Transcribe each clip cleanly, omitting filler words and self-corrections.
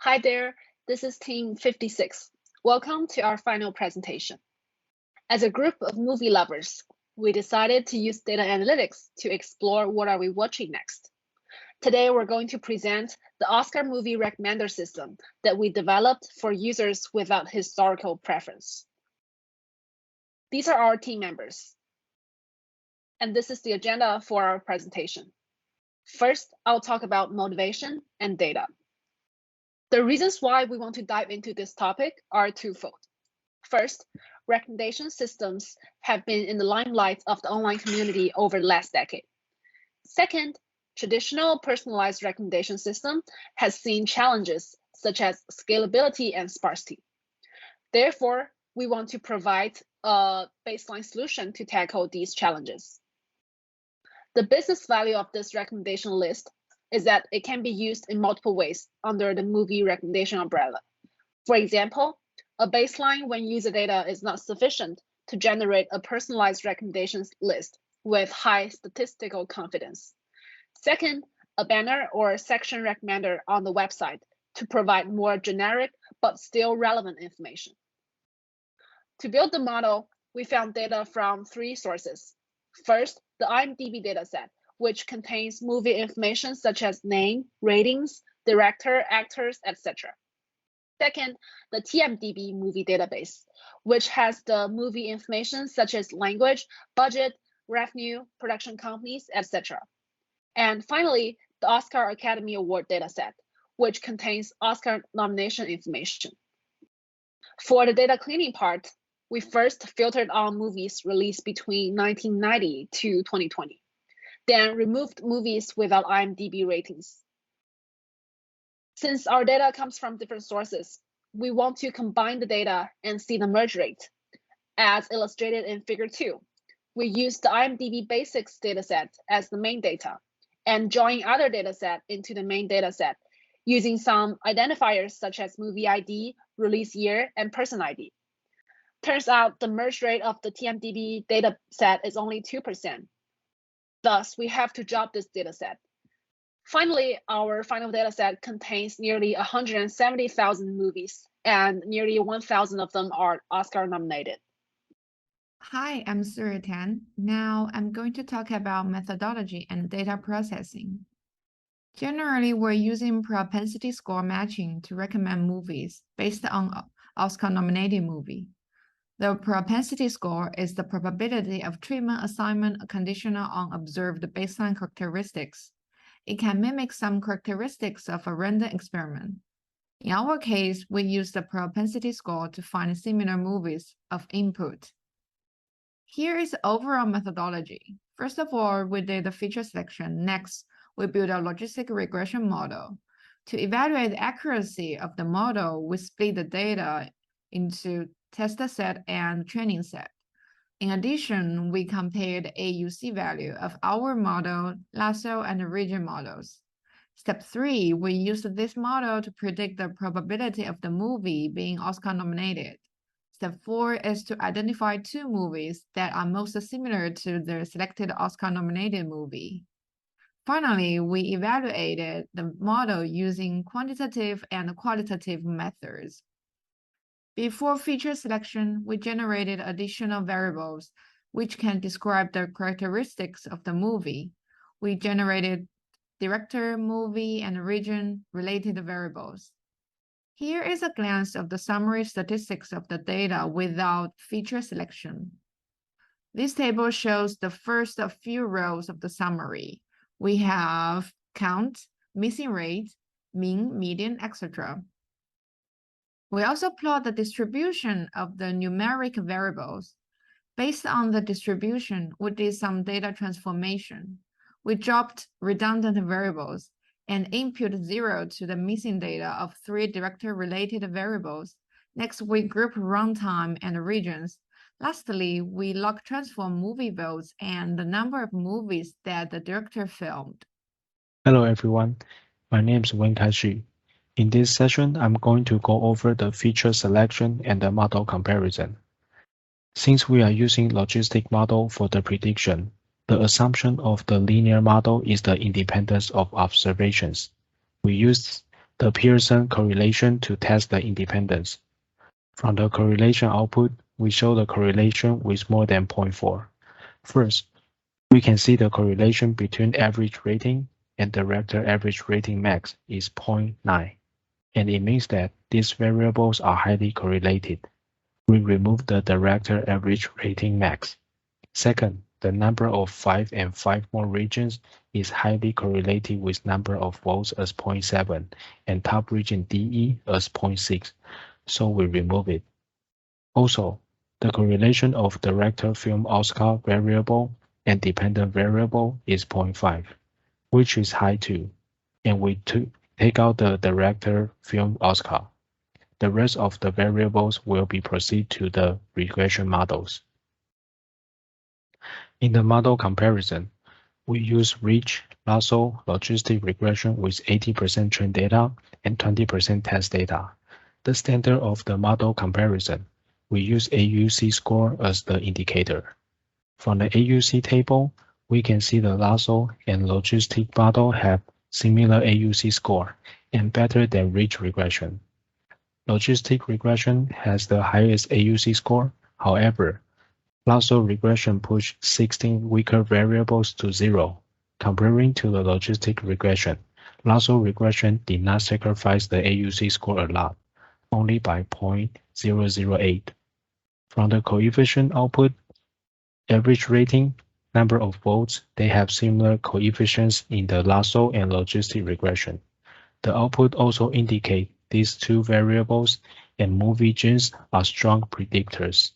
Hi there, this is Team 56. Welcome to our final presentation. As a group of movie lovers, we decided to use data analytics to explore what are we watching next. Today, we're going to present the Oscar movie recommender system that we developed for users without historical preference. These are our team members. And this is the agenda for our presentation. First, I'll talk about motivation and data. The reasons why we want to dive into this topic are twofold. First, recommendation systems have been in the limelight of the online community over the last decade. Second, traditional personalized recommendation system has seen challenges such as scalability and sparsity. Therefore, we want to provide a baseline solution to tackle these challenges. The business value of this recommendation list is that it can be used in multiple ways under the movie recommendation umbrella. For example, a baseline when user data is not sufficient to generate a personalized recommendations list with high statistical confidence. Second, a banner or section recommender on the website to provide more generic but still relevant information. To build the model, we found data from three sources. First, the IMDb dataset, which contains movie information such as name, ratings, director, actors, etc. Second, the TMDB movie database, which has the movie information such as language, budget, revenue, production companies, etc. And finally, the Oscar Academy Award dataset, which contains Oscar nomination information. For the data cleaning part, we first filtered on movies released between 1990 to 2020. Then removed movies without IMDb ratings. Since our data comes from different sources, we want to combine the data and see the merge rate. As illustrated in Figure 2, we use the IMDb Basics dataset as the main data and join other dataset into the main dataset using some identifiers such as movie ID, release year, and person ID. Turns out the merge rate of the TMDB dataset is only 2%. Thus, we have to drop this dataset. Finally, our final dataset contains nearly 170,000 movies, and nearly 1,000 of them are Oscar nominated. Hi, I'm Tan. Now I'm going to talk about methodology and data processing. Generally, we're using propensity score matching to recommend movies based on Oscar-nominated movie. The propensity score is the probability of treatment assignment conditional on observed baseline characteristics. It can mimic some characteristics of a random experiment. In our case, we use the propensity score to find similar movies of input. Here is the overall methodology. First of all, we did the feature selection. Next, we built a logistic regression model. To evaluate the accuracy of the model, we split the data into test set and training set. In addition, we compared AUC value of our model, lasso, and region models. Step 3, we used this model to predict the probability of the movie being Oscar nominated. Step 4 is to identify two movies that are most similar to the selected Oscar nominated movie. Finally, we evaluated the model using quantitative and qualitative methods. Before feature selection, we generated additional variables which can describe the characteristics of the movie. We generated director, movie, and region related variables. Here is a glance of the summary statistics of the data without feature selection. This table shows the first few rows of the summary. We have count, missing rate, mean, median, etc. We also plot the distribution of the numeric variables. Based on the distribution, we did some data transformation. We dropped redundant variables and input 0 to the missing data of 3 director-related variables. Next, we group runtime and regions. Lastly, we log transform movie votes and the number of movies that the director filmed. Hello everyone, my name is Wen Kai-shi. In this session, I'm going to go over the feature selection and the model comparison. Since we are using logistic model for the prediction, the assumption of the linear model is the independence of observations. We use the Pearson correlation to test the independence. From the correlation output, we show the correlation with more than 0.4. First, we can see the correlation between average rating and director average rating max is 0.9, and it means that these variables are highly correlated. We remove the director average rating max. Second, the number of 5 and 5 more regions is highly correlated with number of votes as 0.7 and top region DE as 0.6, so we remove it. Also, the correlation of director film Oscar variable and dependent variable is 0.5, which is high too, and we take out the director film Oscar. The rest of the variables will be proceed to the regression models. In the model comparison, we use rich lasso logistic regression with 80% train data and 20% test data. The standard of the model comparison, we use AUC score as the indicator. From the AUC table, we can see the lasso and logistic model have similar AUC score and better than rich regression. Logistic regression has the highest AUC score. However, lasso regression pushed 16 weaker variables to 0. Comparing to the logistic regression, lasso regression did not sacrifice the AUC score a lot, only by 0.008. From the coefficient output, average rating, number of votes, they have similar coefficients in the lasso and logistic regression. The output also indicate these two variables and movie genes are strong predictors.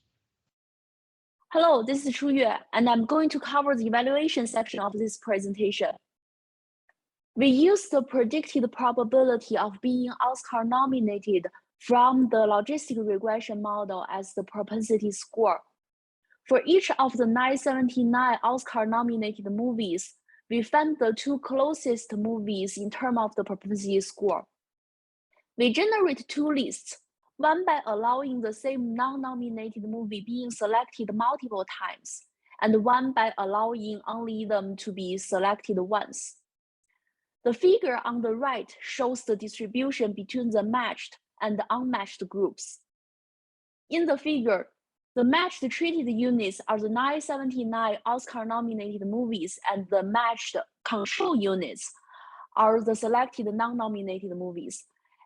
Hello, this is Yue, and I'm going to cover the evaluation section of this presentation. We use the predicted probability of being Oscar nominated from the logistic regression model as the propensity score. For each of the 979 Oscar nominated movies, we found the two closest movies in terms of the propensity score. We generate two lists, one by allowing the same non-nominated movie being selected multiple times, and one by allowing only them to be selected once. The figure on the right shows the distribution between the matched and the unmatched groups. In the figure, the matched treated units are the 979 Oscar-nominated movies, and the matched control units are the selected non-nominated movies.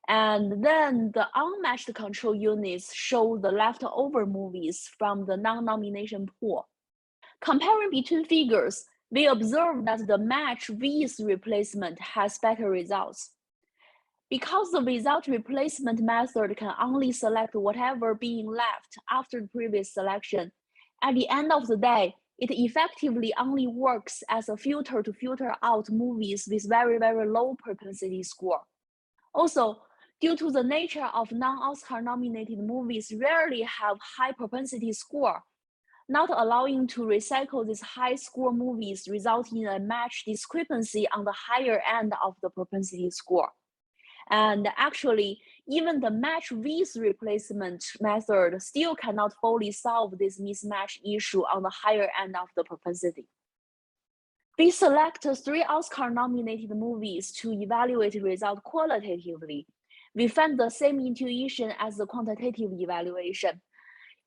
And then the unmatched control units show the leftover movies from the non-nomination pool. Comparing between figures, we observe that the match with replacement has better results. Because the without replacement method can only select whatever being left after the previous selection, at the end of the day, it effectively only works as a filter to filter out movies with very, very low propensity score. Also, due to the nature of non-Oscar nominated movies rarely have high propensity score, not allowing to recycle these high score movies resulting in a match discrepancy on the higher end of the propensity score. And actually, even the match with replacement method still cannot fully solve this mismatch issue on the higher end of the propensity. We select 3 Oscar-nominated movies to evaluate results qualitatively. We find the same intuition as the quantitative evaluation.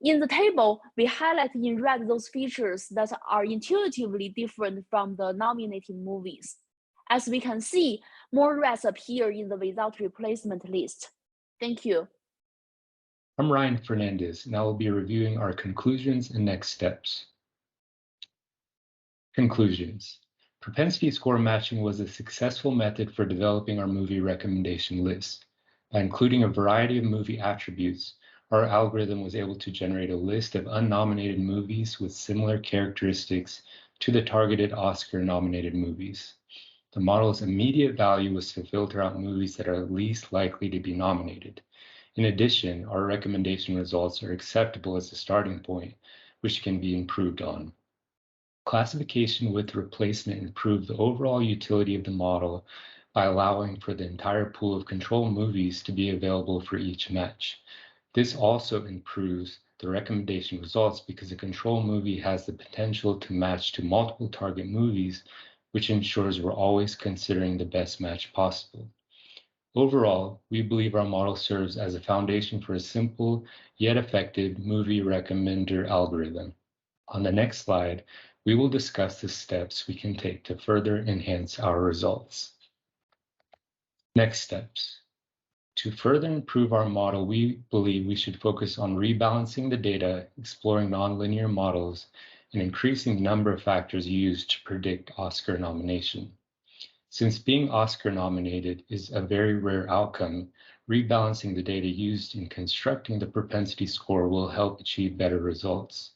In the table, we highlight in red those features that are intuitively different from the nominated movies. As we can see, more reds appear in the without replacement list. Thank you. I'm Ryan Fernandez, and I will be reviewing our conclusions and next steps. Conclusions. Propensity score matching was a successful method for developing our movie recommendation list. By including a variety of movie attributes, our algorithm was able to generate a list of unnominated movies with similar characteristics to the targeted Oscar-nominated movies. The model's immediate value was to filter out movies that are least likely to be nominated. In addition, our recommendation results are acceptable as a starting point, which can be improved on. Classification with replacement improved the overall utility of the model by allowing for the entire pool of control movies to be available for each match. This also improves the recommendation results because a control movie has the potential to match to multiple target movies, which ensures we're always considering the best match possible. Overall, we believe our model serves as a foundation for a simple yet effective movie recommender algorithm. On the next slide, we will discuss the steps we can take to further enhance our results. Next steps. To further improve our model, we believe we should focus on rebalancing the data, exploring nonlinear models, and increasing the number of factors used to predict Oscar nomination. Since being Oscar nominated is a very rare outcome, rebalancing the data used in constructing the propensity score will help achieve better results.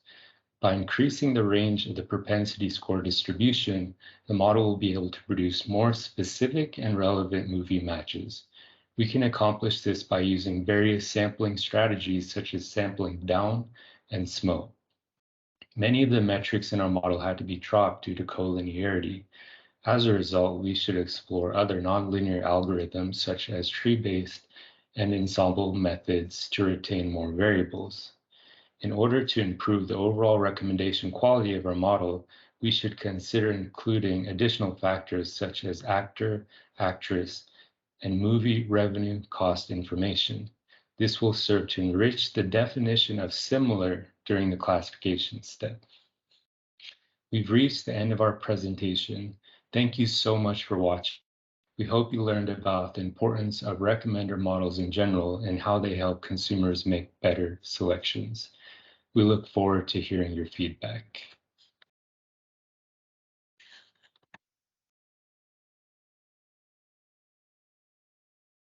By increasing the range of the propensity score distribution, the model will be able to produce more specific and relevant movie matches. We can accomplish this by using various sampling strategies such as sampling down and SMO. Many of the metrics in our model had to be dropped due to collinearity. As a result, we should explore other nonlinear algorithms such as tree-based and ensemble methods to retain more variables. In order to improve the overall recommendation quality of our model, we should consider including additional factors such as actor, actress, and movie revenue cost information. This will serve to enrich the definition of similar during the classification step. We've reached the end of our presentation. Thank you so much for watching. We hope you learned about the importance of recommender models in general and how they help consumers make better selections. We look forward to hearing your feedback.